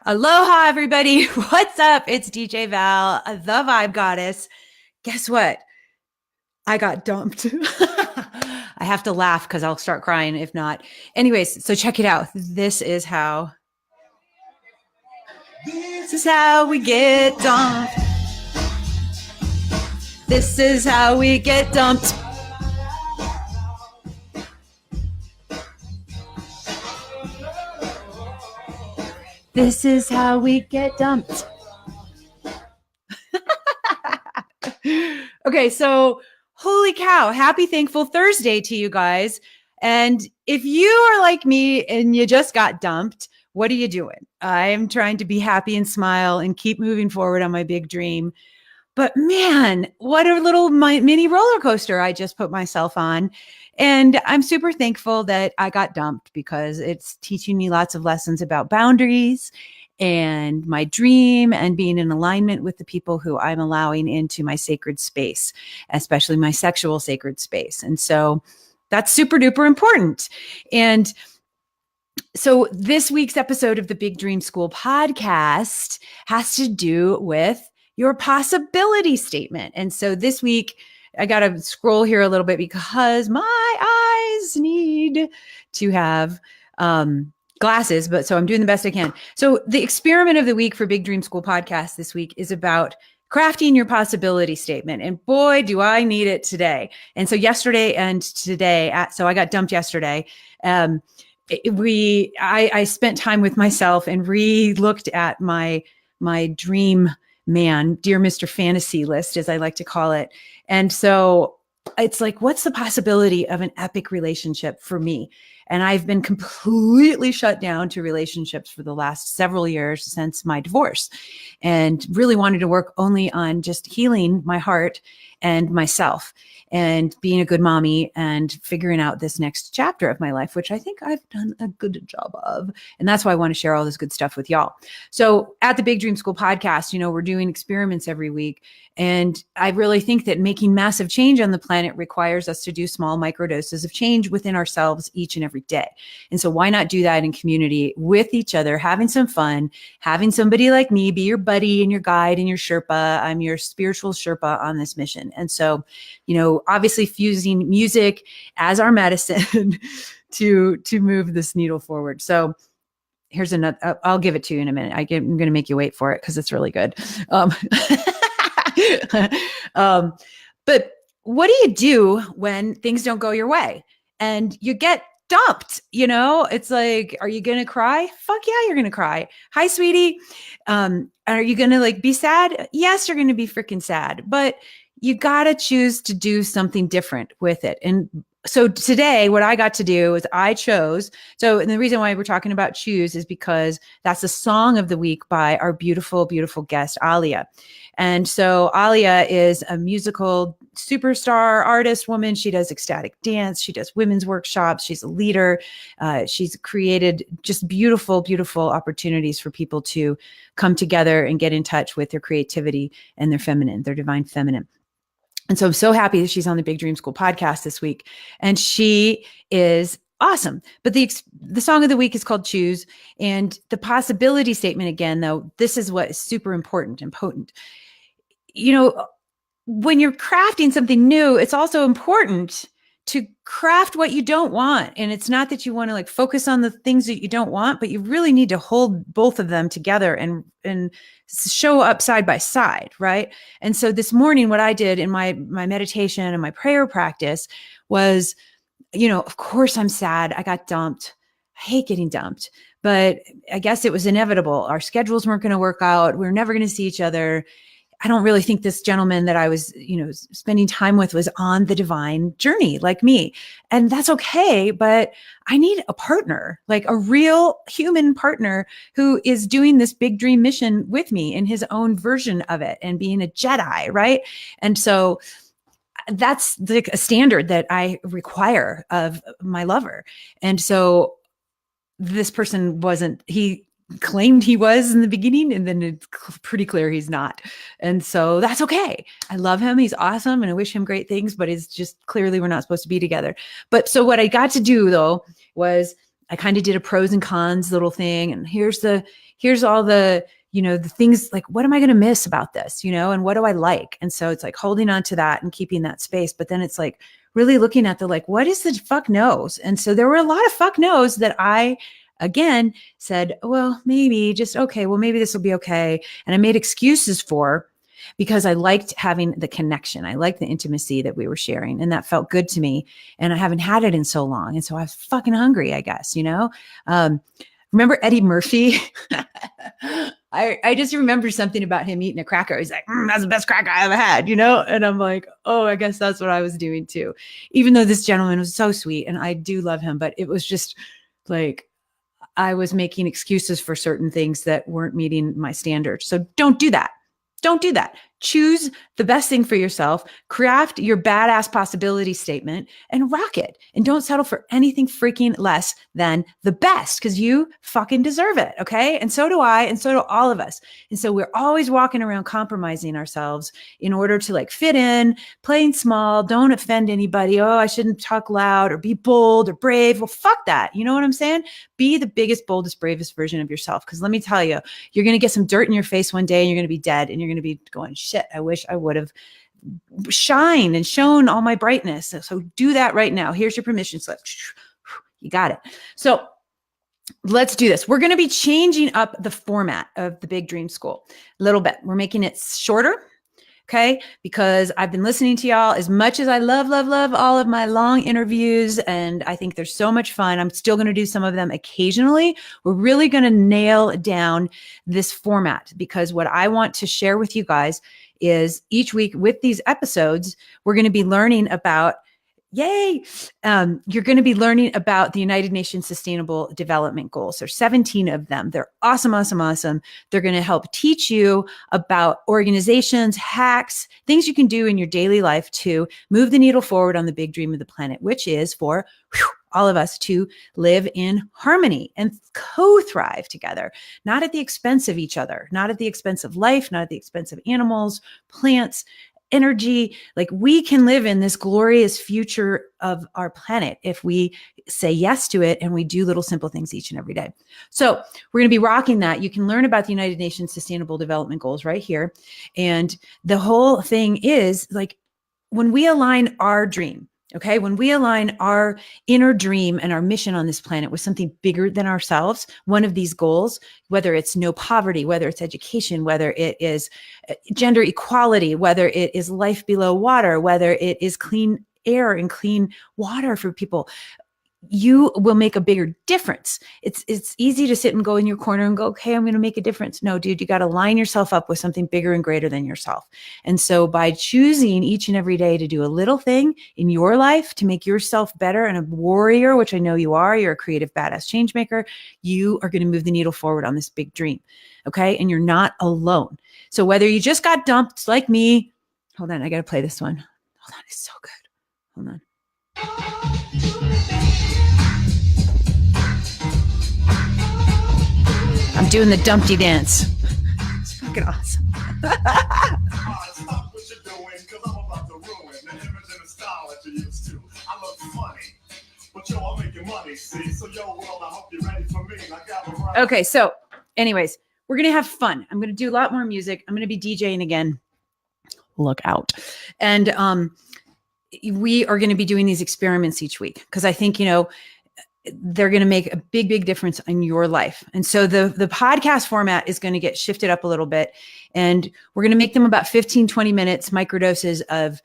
Aloha, everybody. What's up? It's DJ Val, the Vibe Goddess. Guess what? I got dumped. I have to laugh because I'll start crying if not. Anyways, so check it out. This is how we get dumped. This is how we get dumped. This is how we get dumped. Okay, so holy cow, happy Thankful Thursday to you guys. And if you are like me and you just got dumped, what are you doing? I'm trying to be happy and smile and keep moving forward on my big dream. But man, what a little mini roller coaster I just put myself on. And I'm super thankful that I got dumped because it's teaching me lots of lessons about boundaries and my dream and being in alignment with the people who I'm allowing into my sacred space, especially my sexual sacred space. And so that's super duper important. And so this week's episode of the Big Dream School podcast has to do with your possibility statement. And so this week, I got to scroll here a little bit because my eyes need to have glasses, but so I'm doing the best I can. So the experiment of the week for Big Dream School podcast this week is about crafting your possibility statement. And boy, do I need it today. And so yesterday and today, so I got dumped yesterday. I spent time with myself and re-looked at my dream man, Dear Mr. Fantasy list, as I like to call it. And so it's like, what's the possibility of an epic relationship for me? And I've been completely shut down to relationships for the last several years since my divorce, and really wanted to work only on just healing my heart and myself and being a good mommy and figuring out this next chapter of my life, which I think I've done a good job of. And that's why I want to share all this good stuff with y'all. So at the Big Dream School podcast, we're doing experiments every week. And I really think that making massive change on the planet requires us to do small microdoses of change within ourselves each and every day. And so why not do that in community with each other, having some fun, having somebody like me be your buddy and your guide and your Sherpa. I'm your spiritual Sherpa on this mission. And so, obviously fusing music as our medicine to move this needle forward. So here's another, I'll give it to you in a minute. I'm going to make you wait for it because it's really good. But what do you do when things don't go your way and you get dumped? It's like, are you going to cry? Fuck yeah, you're going to cry. Hi, sweetie. Are you going to be sad? Yes, you're going to be freaking sad, but you got to choose to do something different with it. And so today, what I got to do is I chose. So, and the reason why we're talking about choose is because that's the song of the week by our beautiful, beautiful guest, Alia. And so Alia is a musical superstar artist woman. She does ecstatic dance. She does women's workshops. She's a leader. She's created just beautiful, beautiful opportunities for people to come together and get in touch with their creativity and their feminine, their divine feminine. And so I'm so happy that she's on the Big Dream School podcast this week. And she is awesome. But the song of the week is called Choose. And the possibility statement, again, though, this is what is super important and potent. When you're crafting something new, it's also important to craft what you don't want. And it's not that you want to focus on the things that you don't want, but you really need to hold both of them together and show up side by side, right? And so this morning, what I did in my meditation and my prayer practice was, of course I'm sad. I got dumped. I hate getting dumped, but I guess it was inevitable. Our schedules weren't going to work out. We were never going to see each other. I don't really think this gentleman that I was, spending time with was on the divine journey like me. And that's okay. But I need a partner, a real human partner who is doing this big dream mission with me in his own version of it and being a Jedi. Right. And so that's a standard that I require of my lover. And so this person he claimed he was in the beginning, and then it's pretty clear he's not. And so that's okay. I love him. He's awesome. And I wish him great things, but it's just clearly we're not supposed to be together. But so what I got to do though, was I kind of did a pros and cons little thing. And here's all the, the things like, what am I going to miss about this, and what do I like? And so it's like holding on to that and keeping that space. But then it's like really looking at the, like, what is the fuck no's? And so there were a lot of fuck no's that I, again, said, well, maybe maybe this will be okay. And I made excuses for, because I liked having the connection. I liked the intimacy that we were sharing, and that felt good to me. And I haven't had it in so long. And so I was fucking hungry, I guess, remember Eddie Murphy? I just remember something about him eating a cracker. He's like, that's the best cracker I ever had, And I'm like, oh, I guess that's what I was doing too. Even though this gentleman was so sweet and I do love him, but it was just like, I was making excuses for certain things that weren't meeting my standards. So don't do that. Don't do that. Choose the best thing for yourself, craft your badass possibility statement, and rock it. And don't settle for anything freaking less than the best, because you fucking deserve it. Okay. And so do I. And so do all of us. And so we're always walking around compromising ourselves in order to like fit in, playing small, don't offend anybody. Oh, I shouldn't talk loud or be bold or brave. Well, fuck that. You know what I'm saying? Be the biggest, boldest, bravest version of yourself. Because let me tell you, you're going to get some dirt in your face one day and you're going to be dead and you're going to be going, shit, I wish I would have shined and shown all my brightness. So do that right now. Here's your permission slip. You got it. So let's do this. We're going to be changing up the format of the Big Dream School a little bit. We're making it shorter. Okay. Because I've been listening to y'all as much as I love all of my long interviews. And I think they're so much fun. I'm still going to do some of them occasionally. We're really going to nail down this format, because what I want to share with you guys is each week with these episodes, we're going to be learning about you're going to be learning about the United Nations Sustainable Development Goals. There's 17 of them. They're awesome. They're going to help teach you about organizations, hacks, things you can do in your daily life to move the needle forward on the big dream of the planet, which is for all of us to live in harmony and co-thrive together, not at the expense of each other, not at the expense of life, not at the expense of animals, plants, energy. Like, we can live in this glorious future of our planet if we say yes to it and we do little simple things each and every day. So we're going to be rocking that. You can learn about the United Nations Sustainable Development Goals right here. And the whole thing is like, when we align our dream, okay, when we align our inner dream and our mission on this planet with something bigger than ourselves, one of these goals, whether it's no poverty, whether it's education, whether it is gender equality, whether it is life below water, whether it is clean air and clean water for people, you will make a bigger difference. It's easy to sit and go in your corner and go, okay, I'm going to make a difference. No, dude, you got to line yourself up with something bigger and greater than yourself. And so by choosing each and every day to do a little thing in your life to make yourself better and a warrior, which I know you are, you're a creative, badass change maker, you are going to move the needle forward on this big dream. Okay. And you're not alone. So whether you just got dumped like me, hold on, I got to play this one. Hold on. It's so good. Hold on. I'm doing the Dumpty dance. It's fucking awesome. Okay, so anyways, we're going to have fun. I'm going to do a lot more music. I'm going to be DJing again. Look out. And we are going to be doing these experiments each week because I think, they're going to make a big, big difference in your life. And so the podcast format is going to get shifted up a little bit, and we're going to make them about 15, 20 minutes, microdoses of,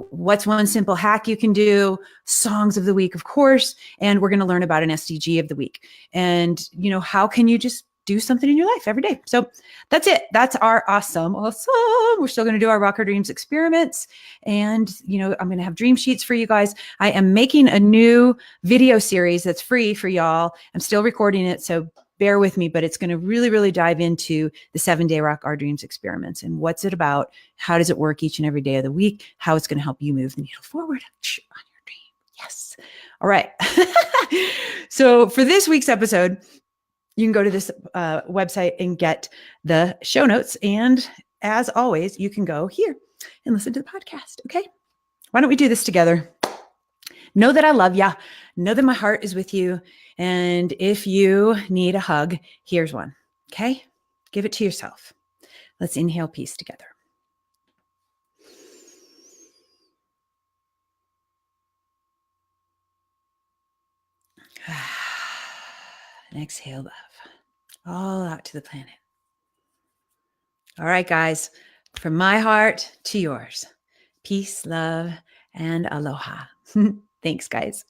what's one simple hack you can do, songs of the week, of course. And we're going to learn about an SDG of the week. And, how can you just do something in your life every day? So that's it. That's our awesome. We're still going to do our Rock Our Dreams experiments. And, I'm going to have dream sheets for you guys. I am making a new video series that's free for y'all. I'm still recording it, so bear with me, but it's going to really, really dive into the 7-day Rock Our Dreams experiments and what's it about? How does it work each and every day of the week? How it's going to help you move the needle forward on your dream. Yes. All right. So for this week's episode, you can go to this website and get the show notes. And as always, you can go here and listen to the podcast. Okay. Why don't we do this together? Know that I love ya. Know that my heart is with you. And if you need a hug, here's one. Okay? Give it to yourself. Let's inhale peace together. And exhale love all out to the planet. All right, guys, from my heart to yours, peace, love, and aloha. Thanks, guys.